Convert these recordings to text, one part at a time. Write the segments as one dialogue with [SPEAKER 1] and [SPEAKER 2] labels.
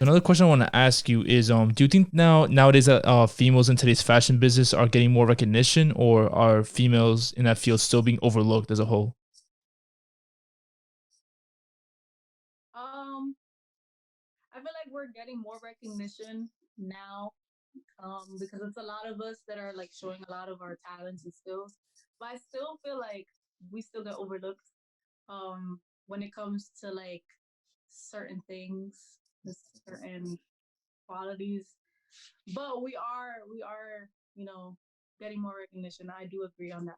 [SPEAKER 1] Another question I want to ask you is, do you think nowadays that females in today's fashion business are getting more recognition, or are females in that field still being overlooked as a whole?
[SPEAKER 2] Um, I feel like we're getting more recognition now, because it's a lot of us that are like showing a lot of our talents and skills. But I still feel like we still get overlooked when it comes to like certain things, certain qualities. But we are, you know, getting more recognition. I do agree on that.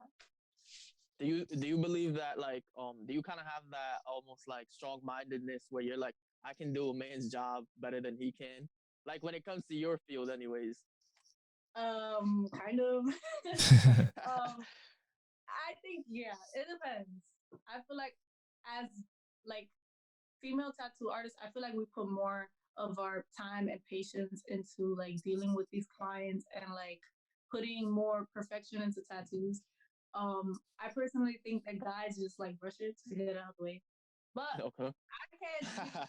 [SPEAKER 3] Do you believe that like do you kind of have that almost like strong mindedness where you're like I can do a man's job better than he can, like when it comes to your field anyways?
[SPEAKER 2] Kind of. um, I think yeah, it depends. I feel like as like female tattoo artists, I feel like we put more of our time and patience into like dealing with these clients and like putting more perfection into tattoos. I personally think that guys just like brush it to get it out of the way. But
[SPEAKER 3] Okay.
[SPEAKER 2] I can't speak for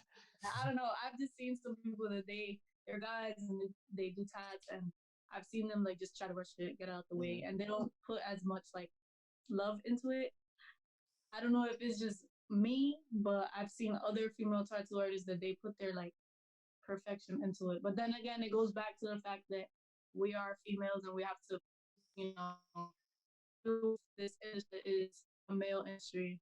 [SPEAKER 2] I don't know. I've just seen some people that they're guys and they do tats and I've seen them like just try to rush it, get it out the way,
[SPEAKER 3] Hmm.
[SPEAKER 2] and they don't put as much like love into it. I don't know if it's just me, but I've seen other female tattoo artists that they put their like perfection into it. But then again, it goes back to the fact that we are females and we have to, you know, prove this industry is a male industry.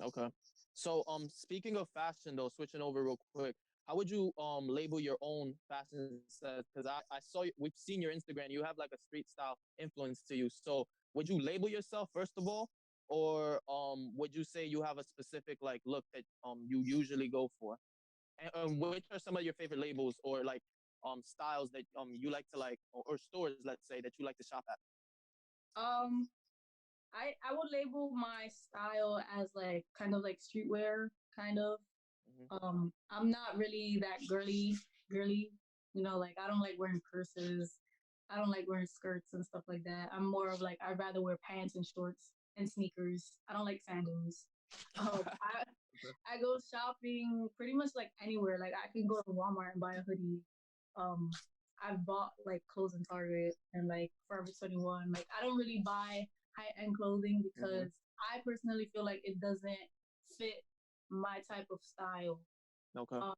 [SPEAKER 3] Okay. So speaking of fashion though, switching over real quick, how would you label your own fashion sense? Because I saw we've seen your Instagram, you have like a street style influence to you. So would you label yourself first of all, or would you say you have a specific like look that you usually go for? And which are some of your favorite labels or like styles that you like to like, or stores, let's say, that you like to shop at?
[SPEAKER 2] Um, I would label my style as like kind of like streetwear, kind of.
[SPEAKER 3] Hmm.
[SPEAKER 2] I'm not really that girly. You know, like I don't like wearing purses. I don't like wearing skirts and stuff like that. I'm more of like I'd rather wear pants and shorts and sneakers. I don't like sandals. I go shopping pretty much like anywhere. Like I can go to Walmart and buy a hoodie. Um, I've bought like clothes in Target and like Forever 21. Like I don't really buy high end clothing
[SPEAKER 3] Hmm.
[SPEAKER 2] because I personally feel like it doesn't fit my type of style.
[SPEAKER 3] Okay.
[SPEAKER 2] Um,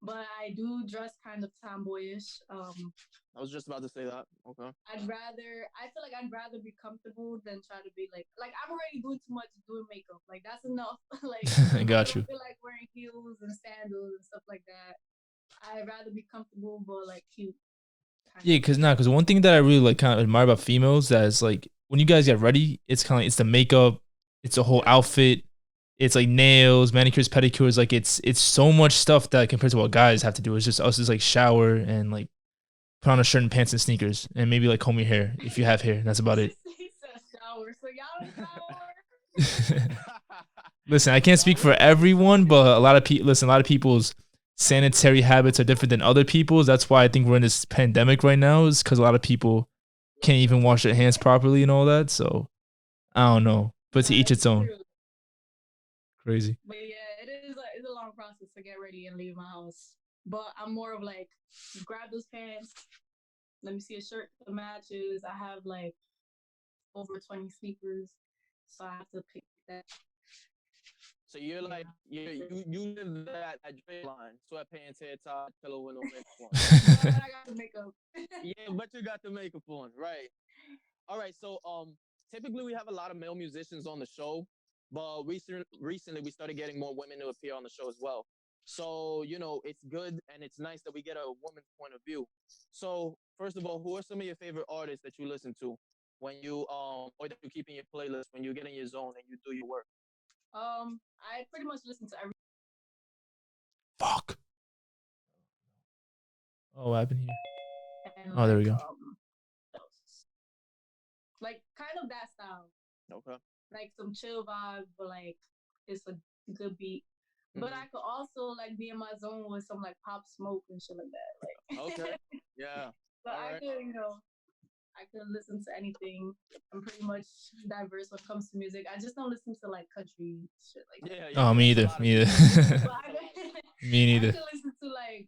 [SPEAKER 2] but I do dress kind of tomboyish.
[SPEAKER 3] I was just about to say that. Okay.
[SPEAKER 2] I feel like I'd rather be comfortable than try to be like I'm already doing too much doing makeup. Like that's enough. Like
[SPEAKER 1] I
[SPEAKER 2] I
[SPEAKER 1] got
[SPEAKER 2] don't
[SPEAKER 1] you.
[SPEAKER 2] feel like wearing heels and sandals and stuff like that. I'd rather be comfortable but like cute, kind
[SPEAKER 1] Yeah,
[SPEAKER 2] of.
[SPEAKER 1] because one thing that I really like kind of admire about females that is like when you guys get ready, it's kind of it's the makeup, it's the whole
[SPEAKER 3] Yeah.
[SPEAKER 1] outfit, it's like nails, manicures, pedicures, like it's so much stuff that compared to what guys have to do. It's just us just like shower and like put on a shirt and pants and sneakers and maybe like comb your hair if you have hair. That's about it.
[SPEAKER 2] He said shower, so y'all don't shower.
[SPEAKER 1] Listen, I can't
[SPEAKER 3] No,
[SPEAKER 1] speak
[SPEAKER 3] we
[SPEAKER 1] for
[SPEAKER 3] do.
[SPEAKER 1] everyone, but a lot of people listen. A lot of people's sanitary habits are different than other people's. That's why I think we're in this pandemic right now. Is because a lot of people can't even wash their hands properly and all that. So I don't know, but to each its
[SPEAKER 2] That's
[SPEAKER 1] own.
[SPEAKER 2] true.
[SPEAKER 1] Crazy.
[SPEAKER 2] But yeah, it's a long process to get ready and leave my house. But I'm more of like grab those pants. Let me see a shirt that matches. I have like over 20 sneakers, so I have to pick that.
[SPEAKER 3] So you're like
[SPEAKER 2] Yeah,
[SPEAKER 3] you live that Dre line, sweatpants, head top, pillow with no makeup on.
[SPEAKER 2] but I got the makeup.
[SPEAKER 3] Yeah, but you got the makeup on, right? All right. So typically we have a lot of male musicians on the show, but recently we started getting more women to appear on the show as well. So it's good and it's nice that we get a woman's point of view. So first of all, who are some of your favorite artists that you listen to when you or that you keep in your playlist when you get in your zone and you do your work?
[SPEAKER 2] I pretty much listen to
[SPEAKER 1] Fuck. Oh, what happened here?
[SPEAKER 2] everything and
[SPEAKER 1] Oh, there we
[SPEAKER 2] like
[SPEAKER 1] go.
[SPEAKER 2] like kind of that style,
[SPEAKER 3] Okay.
[SPEAKER 2] like some chill vibe, but like it's a good beat. But
[SPEAKER 3] Hmm.
[SPEAKER 2] I could also like be in my zone with some like pop smoke and shit like that.
[SPEAKER 3] Okay.
[SPEAKER 2] Like,
[SPEAKER 3] Yeah.
[SPEAKER 2] so
[SPEAKER 3] All
[SPEAKER 2] I
[SPEAKER 3] right.
[SPEAKER 2] could, you know. I can listen to anything. I'm pretty much diverse when it comes to music. I just don't listen to like country shit like that.
[SPEAKER 3] Yeah, yeah,
[SPEAKER 1] Oh, me
[SPEAKER 3] that's a
[SPEAKER 1] either.
[SPEAKER 3] lot of
[SPEAKER 1] Me
[SPEAKER 3] people.
[SPEAKER 1] either.
[SPEAKER 2] But
[SPEAKER 1] Me
[SPEAKER 2] I
[SPEAKER 1] neither.
[SPEAKER 2] can listen to like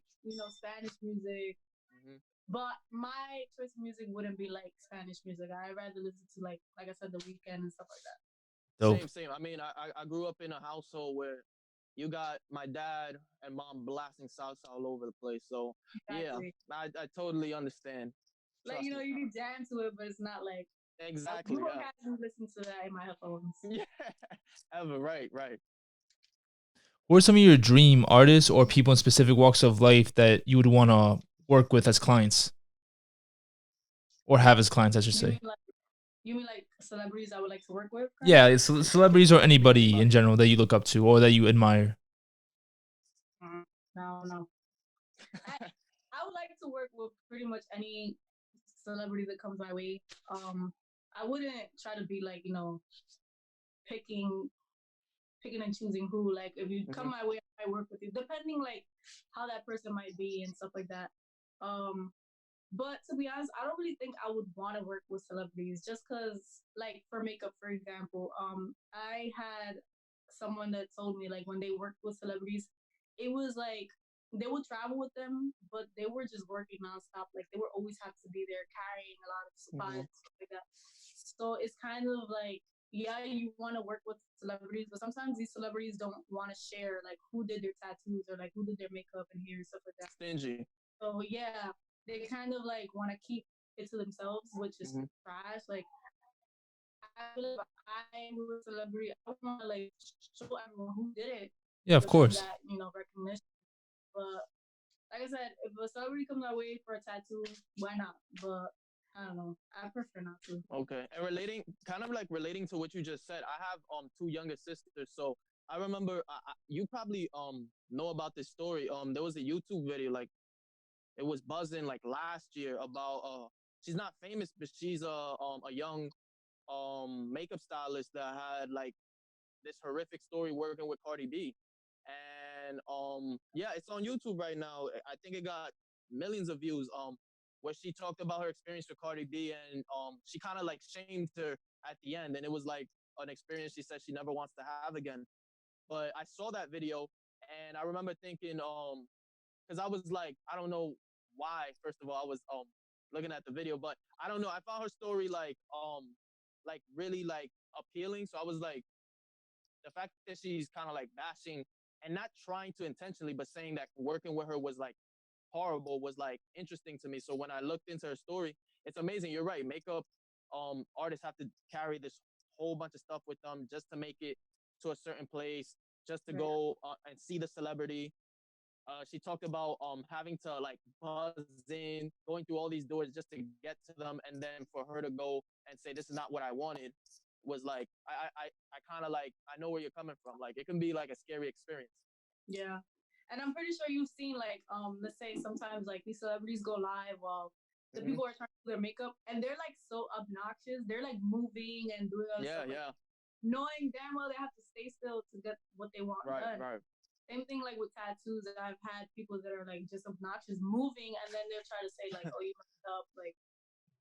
[SPEAKER 2] Spanish music.
[SPEAKER 3] Mhm.
[SPEAKER 2] But my choice of music wouldn't be like Spanish music. I'd rather listen to like I said, The Weekend and stuff like that.
[SPEAKER 1] Dope.
[SPEAKER 3] Same, same. I mean, I grew up in a household where you got my dad and mom blasting salsa all over the place. So yeah,
[SPEAKER 2] Exactly.
[SPEAKER 3] I totally understand.
[SPEAKER 2] Like
[SPEAKER 3] Trust me.
[SPEAKER 2] you can jam to it, but it's not like you
[SPEAKER 3] Exactly.
[SPEAKER 2] won't
[SPEAKER 3] Yeah.
[SPEAKER 2] have to listen to that in my headphones.
[SPEAKER 3] Yeah. Ever. Right. Right.
[SPEAKER 1] Who are some of your dream artists or people in specific walks of life that you would want to work with as clients or have as clients, I should
[SPEAKER 2] You mean
[SPEAKER 1] say?
[SPEAKER 2] like celebrities I would like to work with
[SPEAKER 1] Yeah,
[SPEAKER 2] currently?
[SPEAKER 1] it's celebrities or
[SPEAKER 3] Could be
[SPEAKER 1] anybody in
[SPEAKER 3] anybody.
[SPEAKER 1] general that you look up to or that you admire.
[SPEAKER 2] Mm, no, no. I I would like to work with pretty much any celebrity that comes my way. I wouldn't try to be like picking and choosing who. Like if you come
[SPEAKER 3] Hmm.
[SPEAKER 2] my way, I work with you, depending like how that person might be and stuff like that. Um, But to be honest, I don't really think I would want to work with celebrities just because, like, for makeup, for example, I had someone that told me, like, when they worked with celebrities, it was like they would travel with them, but they were just working nonstop. Like, they would always have to be there carrying a lot of
[SPEAKER 3] Hmm.
[SPEAKER 2] supplies, stuff like that. So it's kind of like, yeah, you want to work with celebrities, but sometimes these celebrities don't want to share, like, who did their tattoos or, like, who did their makeup and hair and stuff like that.
[SPEAKER 3] Stingy.
[SPEAKER 2] So yeah, they kind of like want to keep it to themselves, which is
[SPEAKER 3] Hmm.
[SPEAKER 2] trash. Like I feel like if I were a celebrity, I would want to like show everyone who did it
[SPEAKER 1] Yeah, of
[SPEAKER 2] because of
[SPEAKER 1] course.
[SPEAKER 2] that, recognition. But like I said, if a celebrity comes my way for a tattoo, why not? But I don't know. I prefer not to.
[SPEAKER 3] Okay. And kind of like relating to what you just said, I have two younger sisters, so I remember you probably know about this story. There was a YouTube video like it was buzzing like last year about she's not famous, but she's a young makeup stylist that had like this horrific story working with Cardi B. And yeah, it's on YouTube right now. I think it got millions of views. Where she talked about her experience with Cardi B, and she kind of like shamed her at the end, and it was like an experience she said she never wants to have again. But I saw that video, and I remember thinking, because I was like, I don't know why. First of all, I was looking at the video, but I don't know. I found her story like really like appealing. So I was like, the fact that she's kind of like bashing and not trying to intentionally, but saying that working with her was like horrible was like interesting to me. So when I looked into her story, it's amazing. You're right. Makeup artists have to carry this whole bunch of stuff with them just to make it to a certain place, just to
[SPEAKER 2] Right.
[SPEAKER 3] go and see the celebrity. She talked about having to like buzz in, going through all these doors just to get to them, and then for her to go and say this is not what I wanted was like I kind of like I know where you're coming from. Like it can be like a scary experience.
[SPEAKER 2] Yeah. And I'm pretty sure you've seen like let's say sometimes like these celebrities go live while the
[SPEAKER 3] Hmm.
[SPEAKER 2] people are trying to do their makeup and they're like so obnoxious. They're like moving and doing other
[SPEAKER 3] Yeah,
[SPEAKER 2] stuff like
[SPEAKER 3] yeah,
[SPEAKER 2] knowing damn well they have to stay still to get what they want
[SPEAKER 3] right,
[SPEAKER 2] done.
[SPEAKER 3] right.
[SPEAKER 2] Same thing like with tattoos. I've had people that are like just obnoxious moving and then they'll try to say like, oh you messed up, like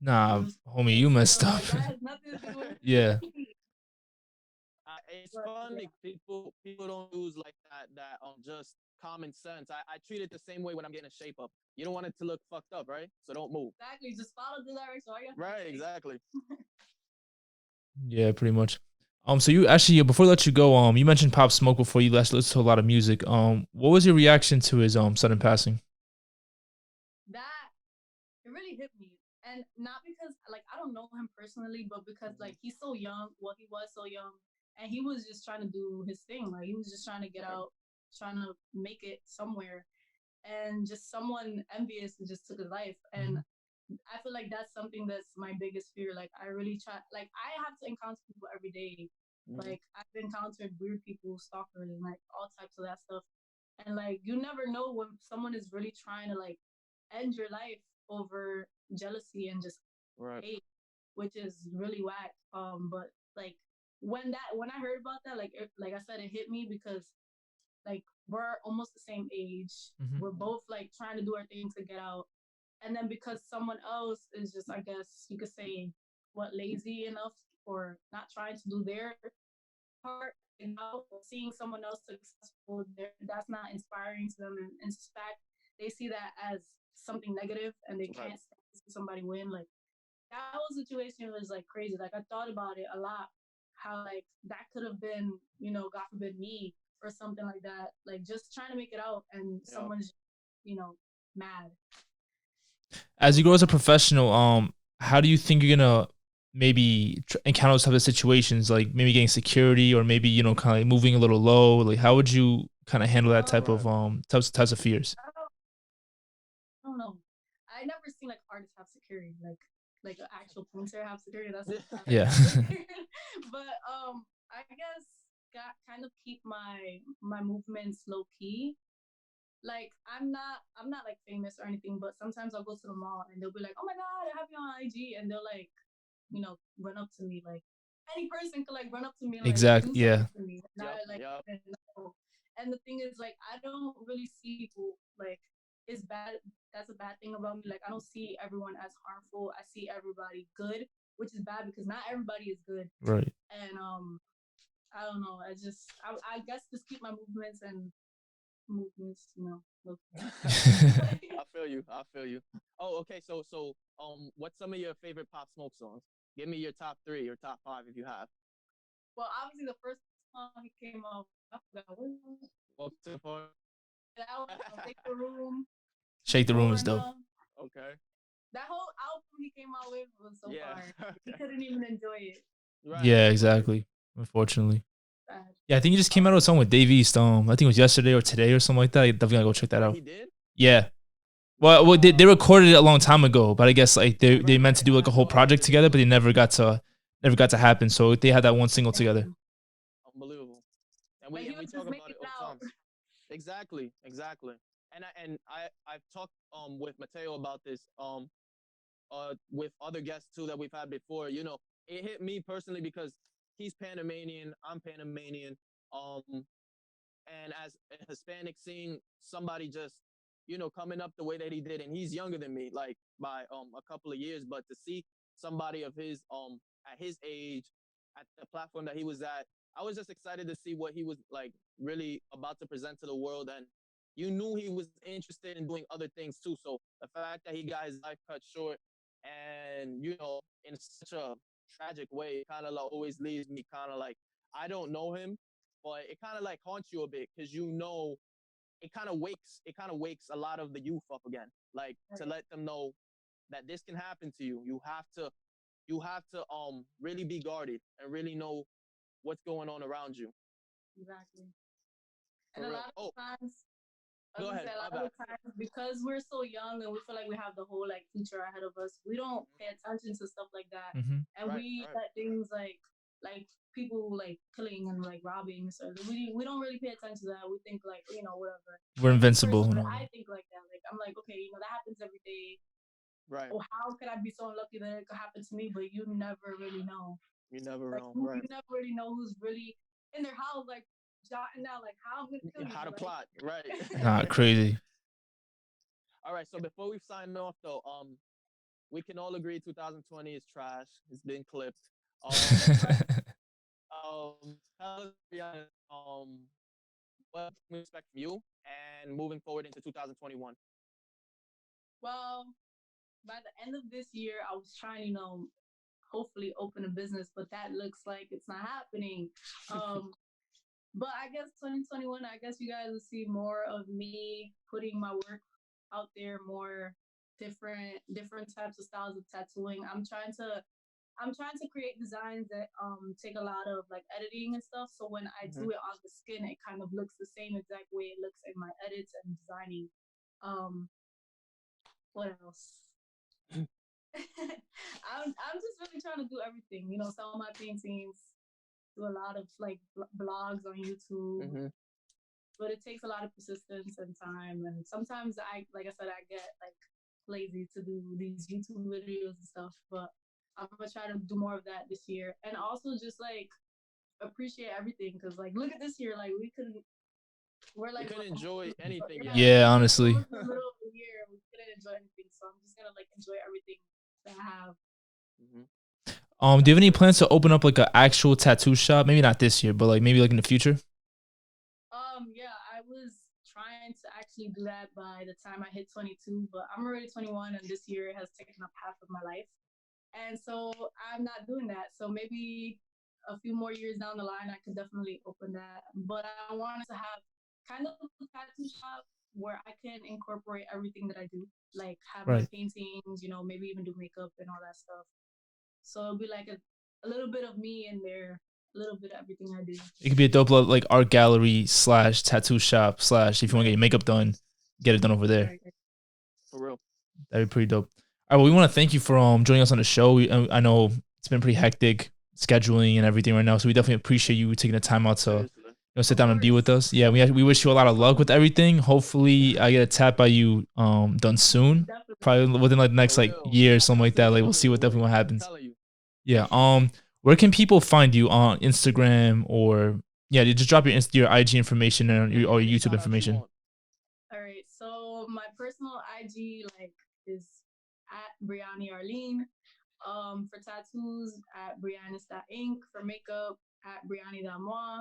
[SPEAKER 1] Nah,
[SPEAKER 2] you
[SPEAKER 1] homie,
[SPEAKER 2] stay
[SPEAKER 1] you messed
[SPEAKER 2] still.
[SPEAKER 1] up.
[SPEAKER 2] Like that has nothing to do with
[SPEAKER 1] Yeah.
[SPEAKER 2] me.
[SPEAKER 3] It's
[SPEAKER 2] But
[SPEAKER 3] funny.
[SPEAKER 2] yeah.
[SPEAKER 3] People don't use like that just common sense. I treat it the same way when I'm getting a shape up. You don't want it to look fucked up, right? So don't move.
[SPEAKER 2] Exactly. Just follow the directions. All you have to do is
[SPEAKER 3] Right,
[SPEAKER 2] stay
[SPEAKER 3] exactly.
[SPEAKER 1] Yeah, pretty much. So you actually before I let you go, you mentioned Pop Smoke before you last listened to a lot of music. What was your reaction to his sudden passing?
[SPEAKER 2] that it really hit me. And not because like I don't know him personally, but because
[SPEAKER 3] Hmm.
[SPEAKER 2] like he's so young. Well, he was so young, and he was just trying to do his thing. Like he was just trying to get
[SPEAKER 3] Right.
[SPEAKER 2] out, trying to make it somewhere, and just someone envious just took his life. And
[SPEAKER 1] Mhm.
[SPEAKER 2] I feel like that's something that's my biggest fear. Like I really try. Like I have to encounter people every day.
[SPEAKER 3] Hmm.
[SPEAKER 2] Like I've encountered weird people, stalkers, and like all types of that stuff. And like you never know when someone is really trying to like end your life over jealousy and just
[SPEAKER 3] Right.
[SPEAKER 2] hate, which is really whack. But like when I heard about that, like I said, it hit me because like we're almost the same age.
[SPEAKER 1] Mhm.
[SPEAKER 2] We're both like trying to do our thing to get out, and then because someone else is just, I guess you could say, what, lazy enough or not trying to do their part, seeing someone else successful, that's not inspiring to them. And in fact, they see that as something negative and they
[SPEAKER 3] Right.
[SPEAKER 2] can't stand to see somebody win. Like, that whole situation was like crazy. Like, I thought about it a lot, how like that could have been, God forbid, me or something like that. Like, just trying to make it out and
[SPEAKER 3] Yep.
[SPEAKER 2] someone's, mad.
[SPEAKER 1] As you grow as a professional, how do you think you're gonna maybe encounter those type of situations, like maybe getting security or maybe kind of like moving a little low? Like, how would you kind of handle that type
[SPEAKER 2] Um,
[SPEAKER 1] of
[SPEAKER 3] Right.
[SPEAKER 1] types of fears?
[SPEAKER 2] I don't know. I never seen like artists have security, like an actual painter have security. That's
[SPEAKER 1] Yeah.
[SPEAKER 2] weird. But I guess got kind of keep my movements low key. Like, I'm not like famous or anything, but sometimes I'll go to the mall and they'll be like, "Oh my god, I have you on IG," and they'll like, run up to me. Like, any person could like run up to me and like
[SPEAKER 1] Exactly.
[SPEAKER 2] do
[SPEAKER 1] Yeah.
[SPEAKER 2] something to me, and
[SPEAKER 3] Yep.
[SPEAKER 2] I like
[SPEAKER 3] Yep.
[SPEAKER 2] didn't know. And the thing is, like, I don't really see people like it's bad. That's a bad thing about me. Like, I don't see everyone as harmful. I see everybody good, which is bad because not everybody is good.
[SPEAKER 1] Right.
[SPEAKER 2] And I don't know. I guess just keep my movements, look.
[SPEAKER 3] I feel you. I feel you. Oh, okay. What's some of your favorite Pop Smoke songs? Give me your top three or top five if you have.
[SPEAKER 2] Well, obviously the first song he came out, I forgot what it was.
[SPEAKER 3] Welcome to the party.
[SPEAKER 2] That was Take the Room,
[SPEAKER 1] Shake the Room is dope.
[SPEAKER 2] Foreigner.
[SPEAKER 3] Okay.
[SPEAKER 2] That whole album he came out with was so
[SPEAKER 3] Yeah.
[SPEAKER 2] fire. He couldn't even enjoy it.
[SPEAKER 3] Right.
[SPEAKER 1] Yeah,
[SPEAKER 3] Right.
[SPEAKER 1] exactly. Unfortunately.
[SPEAKER 2] Sad.
[SPEAKER 1] Yeah, I think he just came out with a song with Dave East. I think it was yesterday or today or something like that. I definitely gotta go check that
[SPEAKER 3] Wait,
[SPEAKER 1] out.
[SPEAKER 3] he did?
[SPEAKER 1] Yeah. Well, they
[SPEAKER 3] Wow.
[SPEAKER 1] recorded it a long time ago, but I guess like they meant to
[SPEAKER 3] Right.
[SPEAKER 1] do
[SPEAKER 3] I
[SPEAKER 1] like a
[SPEAKER 3] had
[SPEAKER 1] whole
[SPEAKER 3] no
[SPEAKER 1] project
[SPEAKER 3] idea.
[SPEAKER 1] together, but they never got to happen. So they had that one single together.
[SPEAKER 2] Damn.
[SPEAKER 3] Unbelievable. And
[SPEAKER 2] Like,
[SPEAKER 3] we
[SPEAKER 2] he
[SPEAKER 3] and we
[SPEAKER 2] was
[SPEAKER 3] talk
[SPEAKER 2] just
[SPEAKER 3] about
[SPEAKER 2] making
[SPEAKER 3] it
[SPEAKER 2] it
[SPEAKER 3] all the
[SPEAKER 2] out.
[SPEAKER 3] time. Exactly. Exactly. I've talked with Mateo about this with other guests too that we've had before. It hit me personally because he's Panamanian, I'm Panamanian. Um and as a Hispanic, seeing somebody just coming up the way that he did, and he's younger than me, like by a couple of years, but to see somebody of his at his age at the platform that he was at, I was just excited to see what he was like really about to present to the world, and you knew he was interested in doing other things too. So the fact that he got his life cut short, and in such a tragic way, it kind of like always leaves me kind of like I don't know him, but it kind of like haunts you a bit because it kind of wakes a lot of the youth up again, like to let them know that this can happen to you. You have to really be guarded and really know what's going on around you.
[SPEAKER 2] Exactly. And
[SPEAKER 3] For
[SPEAKER 2] a
[SPEAKER 3] real.
[SPEAKER 2] lot of
[SPEAKER 3] Oh,
[SPEAKER 2] times, I was
[SPEAKER 3] go
[SPEAKER 2] gonna
[SPEAKER 3] ahead.
[SPEAKER 2] say, a
[SPEAKER 3] My
[SPEAKER 2] lot of
[SPEAKER 3] bad.
[SPEAKER 2] the times, because we're so young and we feel like we have the whole like future ahead of us, we don't pay attention to stuff like that,
[SPEAKER 1] Hmm.
[SPEAKER 2] and
[SPEAKER 3] Right,
[SPEAKER 2] we
[SPEAKER 3] right.
[SPEAKER 2] let things like people like killing and like robbing. So we don't really pay attention to that. We think like, whatever.
[SPEAKER 1] We're
[SPEAKER 2] Like, me
[SPEAKER 1] invincible and
[SPEAKER 2] personally,
[SPEAKER 1] all
[SPEAKER 2] I
[SPEAKER 1] that.
[SPEAKER 2] think like that. Like, I'm like, okay, that happens every day.
[SPEAKER 3] Right.
[SPEAKER 2] Oh, how could I be so unlucky that it could happen to me? But you never really know.
[SPEAKER 3] You never
[SPEAKER 2] Like,
[SPEAKER 3] know.
[SPEAKER 2] you
[SPEAKER 3] Right.
[SPEAKER 2] never really know who's really in their house, like jotting down like how I'm gonna kill you.
[SPEAKER 3] How to
[SPEAKER 2] Like,
[SPEAKER 3] plot. Right.
[SPEAKER 1] Nah, crazy.
[SPEAKER 3] All right. So before we sign off, though, we can all agree 2020 is trash. It's been clipped. Um, Tell us, Brianna, what we expect from you and moving forward into 2021.
[SPEAKER 2] well, by the end of this year, I was trying, hopefully open a business, but that looks like it's not happening. Um, but I guess 2021, I guess you guys will see more of me putting my work out there, more different types of styles of tattooing. I'm trying to create designs that take a lot of like editing and stuff. So when I
[SPEAKER 3] Hmm.
[SPEAKER 2] do it on the skin, it kind of looks the same exact way it looks in my edits and designing. Um, what else? I'm just really trying to do everything. Sell my paintings, do a lot of like blogs on YouTube,
[SPEAKER 3] Hmm.
[SPEAKER 2] but it takes a lot of persistence and time. And sometimes like I said, I get like lazy to do these YouTube videos and stuff. But I'm gonna try to do more of that this year, and also just like appreciate everything because like look at this year, like we couldn't. we're
[SPEAKER 3] We
[SPEAKER 2] like
[SPEAKER 3] couldn't
[SPEAKER 2] almost
[SPEAKER 3] enjoy anything yet.
[SPEAKER 2] yeah,
[SPEAKER 1] Yeah,
[SPEAKER 2] we're
[SPEAKER 1] honestly.
[SPEAKER 2] almost in the middle of the year. We couldn't enjoy anything, so I'm just gonna like enjoy everything that I have.
[SPEAKER 3] Hmm.
[SPEAKER 1] Do you have
[SPEAKER 3] That's
[SPEAKER 1] any
[SPEAKER 3] good.
[SPEAKER 1] plans to open up like an actual tattoo shop? Maybe not this year, but like maybe like in the future.
[SPEAKER 2] Yeah, I was trying to actually do that by the time I hit 22, but I'm already 21, and this year has taken up half of my life, and so I'm not doing that. So maybe a few more years down the line, I could definitely open that. But I wanted to have kind of a tattoo shop where I can incorporate everything that I do, like have my
[SPEAKER 1] Right.
[SPEAKER 2] paintings, maybe even do makeup and all that stuff. So it'll be like a little bit of me in there, a little bit of everything I do.
[SPEAKER 1] It could be a dope like art gallery slash tattoo shop slash if you want to get
[SPEAKER 2] Right,
[SPEAKER 1] your makeup done, get it done over there.
[SPEAKER 2] right, right.
[SPEAKER 3] For real.
[SPEAKER 1] That'd be pretty dope. All right, well, we want to thank you for joining us on the show. I know it's been pretty hectic scheduling and everything right now, so we definitely appreciate you taking the time out to
[SPEAKER 3] Seriously.
[SPEAKER 1] sit
[SPEAKER 2] Of
[SPEAKER 1] down and be with
[SPEAKER 2] course.
[SPEAKER 1] us. Yeah, we wish you a lot of luck with everything. Hopefully, I get a tap by you done soon,
[SPEAKER 2] Definitely.
[SPEAKER 1] probably within like the
[SPEAKER 3] For
[SPEAKER 1] next like
[SPEAKER 3] real.
[SPEAKER 1] year or
[SPEAKER 3] Yeah,
[SPEAKER 1] something like that.
[SPEAKER 3] definitely.
[SPEAKER 1] Like
[SPEAKER 3] I'm
[SPEAKER 1] we'll
[SPEAKER 3] on
[SPEAKER 1] see
[SPEAKER 3] your
[SPEAKER 1] what definitely
[SPEAKER 3] way.
[SPEAKER 1] what
[SPEAKER 3] I'm
[SPEAKER 1] happens.
[SPEAKER 3] telling you.
[SPEAKER 1] Yeah. Where can people find you on Instagram or yeah? You just drop your IG information and or
[SPEAKER 3] Any
[SPEAKER 1] your YouTube
[SPEAKER 3] shout outs you
[SPEAKER 1] information.
[SPEAKER 3] want.
[SPEAKER 2] All right. So my personal IG is at Briani Arlene. For tattoos at Brianis.inc. For makeup at Briani.moi.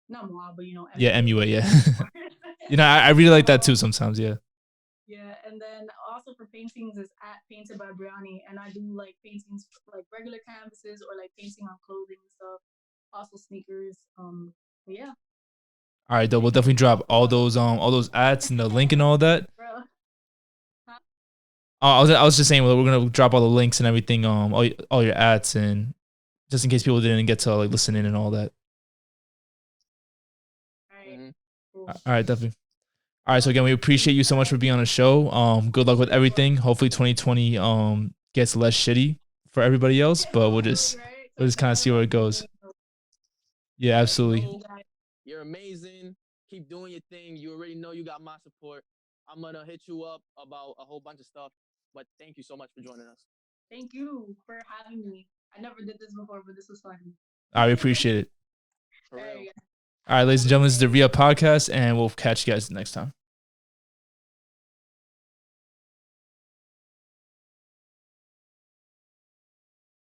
[SPEAKER 2] Not moi, but
[SPEAKER 1] Yeah,
[SPEAKER 2] MUA,
[SPEAKER 1] MUA. Yeah.
[SPEAKER 2] of course.
[SPEAKER 1] I really like that too
[SPEAKER 2] um,
[SPEAKER 1] sometimes. Yeah.
[SPEAKER 2] yeah, and then also for paintings is at Painted by Briani, and I do like paintings for, like regular canvases or like painting on clothing and stuff. Also sneakers. But yeah,
[SPEAKER 1] All right, though we'll definitely drop all those ads and the link and all that.
[SPEAKER 2] bro. Huh?
[SPEAKER 1] I was just saying we're gonna drop all the links and everything, all your ads and just in case people didn't get to like listen in and all that.
[SPEAKER 2] All right,
[SPEAKER 3] Hmm.
[SPEAKER 2] cool.
[SPEAKER 1] All right, definitely. All right, so again, we appreciate you so much for being on the show. Good luck with
[SPEAKER 2] Of course.
[SPEAKER 1] everything. Hopefully, 2020 gets less shitty for everybody else, but
[SPEAKER 2] Hopefully, right?
[SPEAKER 1] we'll just kind of see where it
[SPEAKER 2] 2021 was
[SPEAKER 1] goes.
[SPEAKER 2] really dope.
[SPEAKER 1] Yeah,
[SPEAKER 3] Let's
[SPEAKER 1] absolutely.
[SPEAKER 2] You
[SPEAKER 3] go.
[SPEAKER 2] guys,
[SPEAKER 3] You're amazing. Keep doing your thing. You already know you got my support. I'm gonna hit you up about a whole bunch of stuff. But thank you so much for joining us.
[SPEAKER 2] thank you for having me. I never did this before, but this was fun.
[SPEAKER 1] All right, we appreciate it.
[SPEAKER 3] For
[SPEAKER 2] All
[SPEAKER 3] real.
[SPEAKER 2] right,
[SPEAKER 1] All right, ladies
[SPEAKER 2] have
[SPEAKER 1] and
[SPEAKER 2] a good
[SPEAKER 1] gentlemen, this is the
[SPEAKER 2] day.
[SPEAKER 1] Ria podcast, and we'll catch you guys next time.